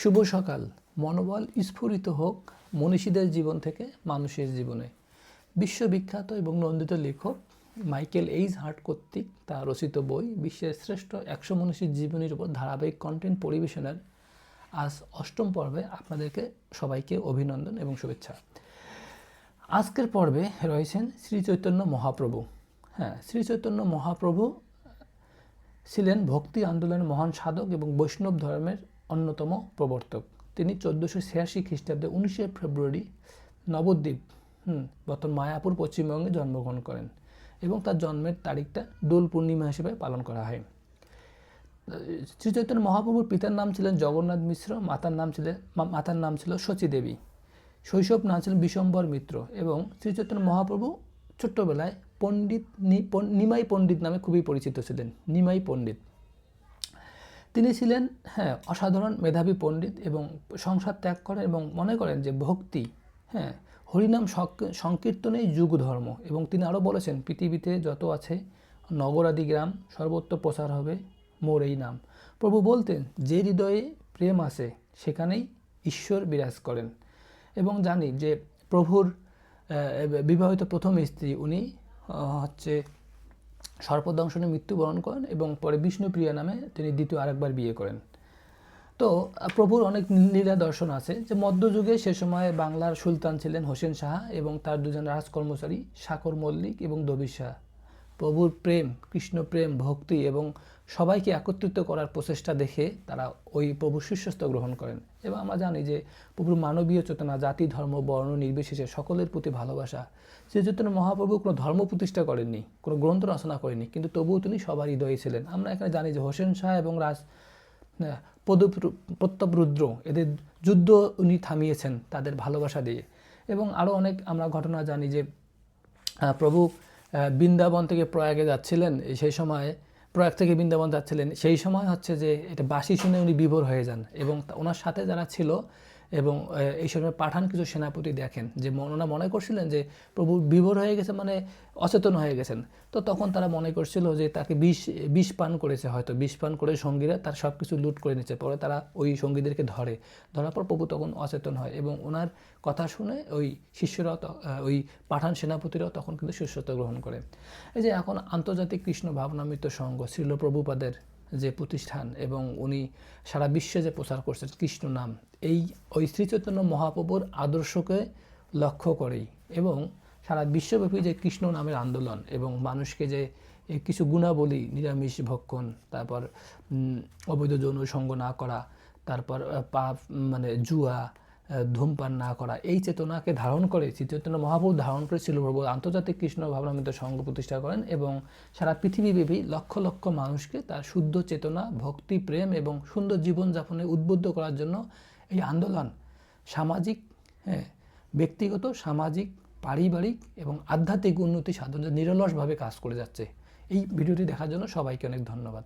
শুভ সকাল। মনোবল স্ফুরিত হোক মনীষীদের জীবন থেকে মানুষের জীবনে। বিশ্ববিখ্যাত এবং নন্দিত লেখক মাইকেল এইচ হার্ট কর্তৃক তার রচিত বই বিশ্বের শ্রেষ্ঠ 100 মনীষীর জীবনীর উপর ধারাবাহিক কন্টেন্ট পরিবেশনের আজ 8ম পর্বে আপনাদেরকে সবাইকে অভিনন্দন এবং শুভেচ্ছা। আজকের পর্বে রয়েছেন শ্রী চৈতন্য মহাপ্রভু। শ্রী চৈতন্য মহাপ্রভু ছিলেন ভক্তি আন্দোলনের মহান সাধক এবং বৈষ্ণব ধর্মের অন্যতম প্রবর্তক। তিনি 1486 খ্রিস্টাব্দে 19শে ফেব্রুয়ারি নবদ্বীপ বর্তমান মায়াপুর পশ্চিমবঙ্গে জন্মগ্রহণ করেন এবং তার জন্মের তারিখটা দোল পূর্ণিমা হিসেবে পালন করা হয়। শ্রী চৈতন্য মহাপ্রভুর পিতার নাম ছিলেন জগন্নাথ মিশ্র, মাতার নাম ছিল শচী দেবী। শৈশব নাম ছিলেন বিশম্বর মিত্র এবং শ্রী চৈতন্য মহাপ্রভু ছোট্টবেলায় নিমাই পণ্ডিত নামে খুবই পরিচিত ছিলেন। নিমাই পণ্ডিত তিনি ছিলেন অসাধারণ মেধাবী পণ্ডিত এবং সংসার ত্যাগ করেন এবং মনে করেন যে ভক্তি হরিনাম সংকীর্তনেই যুগ ধর্ম। এবং তিনি আরও বলেছেন, পৃথিবীতে যত আছে নগরাদি গ্রাম সর্বত্র প্রচার হবে মোর এই নাম। প্রভু বলতেন, যে হৃদয়ে প্রেম আছে সেখানেই ঈশ্বর বিরাজ করেন। এবং জানি যে প্রভুর বিবাহিত প্রথম স্ত্রী উনি হচ্ছে সর্পদংশনে মৃত্যুবরণ করেন এবং পরে বিষ্ণুপ্রিয়া নামে তিনি দ্বিতীয় আরেকবার বিয়ে করেন। তো প্রভুর অনেক লীলা দর্শন আছে যে মধ্যযুগে সে সময় বাংলার সুলতান ছিলেন হোসেন শাহ এবং তার দুজন রাজকর্মচারী সাকর মল্লিক এবং দবির শাহ। প্রভুর প্রেম, কৃষ্ণ প্রেম, ভক্তি এবং সবাইকে একত্রিত করার প্রচেষ্টা দেখে তারা ওই প্রভুর শিষ্যত্ব গ্রহণ করেন। এবং আমরা জানি যে প্রভুর মানবীয় চেতনা, জাতি ধর্ম বর্ণ নির্বিশেষে সকলের প্রতি ভালোবাসা। শ্রী চৈতন্য মহাপ্রভু কোনো ধর্ম প্রতিষ্ঠা করেননি, কোনো গ্রন্থ রচনা করেননি, কিন্তু তবুও তিনি সবার হৃদয়ে ছিলেন। আমরা এখানে জানি যে হোসেন শাহ এবং প্রতাপরুদ্র এদের যুদ্ধ উনি থামিয়েছেন তাদের ভালোবাসা দিয়ে। এবং আরও অনেক আমরা ঘটনা জানি যে প্রভু বৃন্দাবন থেকে প্রয়াগে যাচ্ছিলেন, সেই সময় প্রয়াগ থেকে বৃন্দাবন যাচ্ছিলেন, সেই সময় হচ্ছে যে এটা বাঁশি শুনে উনি বিভোর হয়ে যান এবং ওনার সাথে যারা ছিল এবং এই সময় পাঠান কিছু সেনাপতি দেখেন যে ওনারা মনে করছিলেন যে প্রভু বিভোর হয়ে গেছে, মানে অচেতন হয়ে গেছেন। তো তখন তারা মনে করছিল যে তাকে বিষ পান করেছে, হয়তো বিষ পান করে সঙ্গীরা তার সব কিছু লুট করে নিচ্ছে। পরে তারা ওই সঙ্গীদেরকে ধরার পর প্রভু তখন অচেতন হয় এবং ওনার কথা শুনে ওই শিষ্যরাও ওই পাঠান সেনাপতিরাও তখন কিন্তু শিষ্যত্ব গ্রহণ করে। এই যে এখন আন্তর্জাতিক কৃষ্ণ ভাবনামৃত সংঘ শ্রীল প্রভুপাদের যে প্রতিষ্ঠান এবং উনি সারা বিশ্বে যে প্রচার করছেন কৃষ্ণ নাম, ওই শ্রী চৈতন্য মহাপ্রভুর আদর্শকে লক্ষ্য করেই এবং সারা বিশ্বব্যাপী যে কৃষ্ণ নামের আন্দোলন এবং মানুষকে যে কিছু গুণাবলী, নিরামিষ ভক্ষণ, তারপর অবৈধ যৌন সঙ্গ না করা, তারপর পাপ মানে জুয়া, ধূমপান না করা, এই চেতনাকে ধারণ করে শ্রী চৈতন্য মহাপ্রভু ধারণ করে শ্রীল প্রভু আন্তর্জাতিক কৃষ্ণ ভাবনামৃত সংঘ প্রতিষ্ঠা করেন এবং সারা পৃথিবীব্যাপী লক্ষ লক্ষ মানুষকে তার শুদ্ধ চেতনা, ভক্তি, প্রেম এবং সুন্দর জীবনযাপনে উদ্বুদ্ধ করার জন্য এই আন্দোলন সামাজিক, ব্যক্তিগত, সামাজিক, পারিবারিক এবং আধ্যাত্মিক উন্নতি সাধন নিরলসভাবে কাজ করে যাচ্ছে। এই ভিডিওটি দেখার জন্য সবাইকে অনেক ধন্যবাদ।